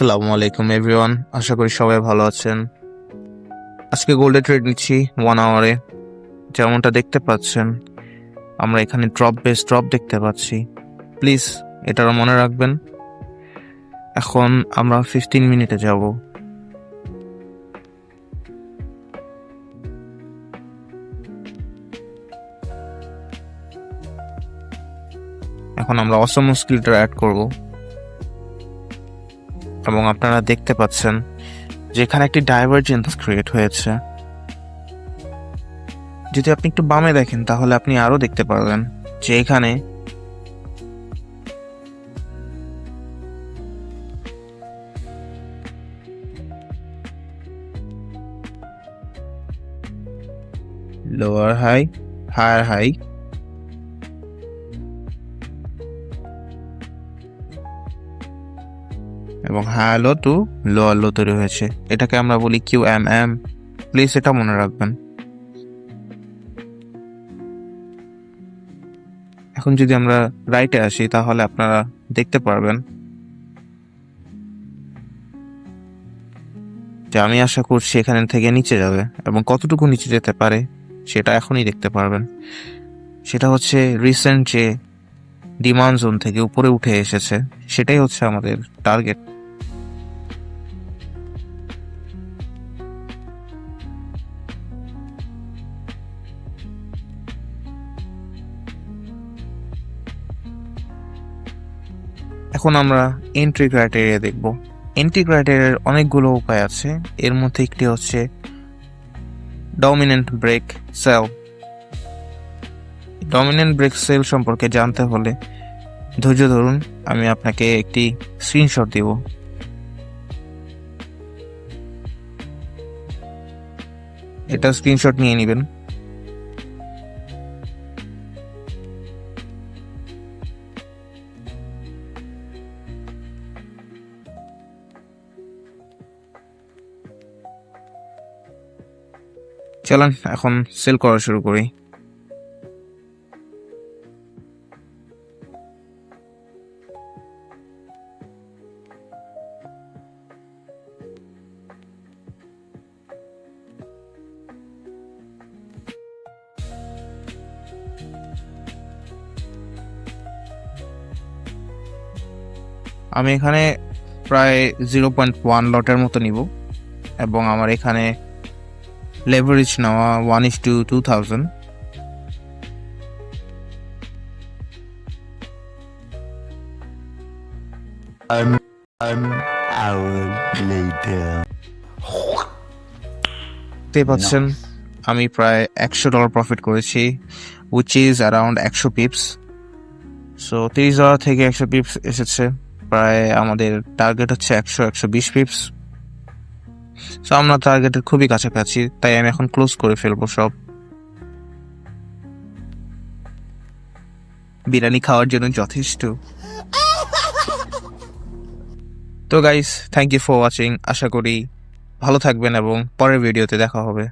আসসালামু আলাইকুম এভরিওয়ান, আশা করি সবাই ভালো আছেন। আজকে গোল্ডে ট্রেড নিচ্ছি 1 আওয়ারে। যেমনটা দেখতে পাচ্ছেন, আমরা এখানে ড্রপ বেস ড্রপ দেখতে পাচ্ছি। প্লিজ এটারও মনে রাখবেন। এখন আমরা 15 মিনিটে যাব। এখন আমরা অসম স্কিলটা অ্যাড করব এবং আপনারা দেখতে পাচ্ছেন যে এখানে একটি ডাইভারজেন্স ক্রিয়েট হয়েছে। যদি আপনি একটু বামে দেখেন তাহলে আপনি আরো দেখতে পারবেন যে এখানে লোয়ার হাই, হায়ার হাই এবং higher low to lower low তৈরি হয়েছে। এটাকে আমরা বলি QMM। প্লিজ এটা মনে রাখবেন। এখন যদি আমরা রাইটে আসি তাহলে আপনারা দেখতে পারবেন যে আমি আশা করছি এখান থেকে নিচে যাবে এবং কতটুকু নিচে যেতে পারে সেটা এখনই দেখতে পারবেন। সেটা হচ্ছে রিসেন্ট যে ডিমান্ড জোন থেকে উপরে উঠে এসেছে, সেটাই হচ্ছে আমাদের টার্গেট। এখন আমরা এন্ট্রি ক্রাইটেরিয়া দেখব। এন্ট্রি ক্রাইটেরিয়ার অনেকগুলো উপায় আছে। এর মধ্যে একটি হচ্ছে dominant break sell. Dominant break sell সম্পর্কে জানতে হলে ধৈর্য ধরুন, আমি আপনাকে একটি স্ক্রিনশট দিব। এটা স্ক্রিনশট নিয়ে নেবেন। চলেন এখন সেল করা শুরু করি। আমি এখানে প্রায় 0.1 লটের মতো নিব এবং আমার এখানে লেভারেজ নেওয়া 1:2000। দেখতে পাচ্ছেন আমি প্রায় $100 প্রফিট করেছি, which is around 100 pips. So $30 থেকে 100 পিপস এসেছে। প্রায় আমাদের টার্গেট হচ্ছে 120 পিপস। সো আমরা টার্গেটের খুবই কাছাকাছি, তাই আমি এখন ক্লোজ করে ফেলবো সব। বিরিয়ানি খাওয়ার জন্য যথেষ্ট। তো guys, thank you for watching. আশা করি ভালো থাকবেন এবং পরের ভিডিওতে দেখা হবে।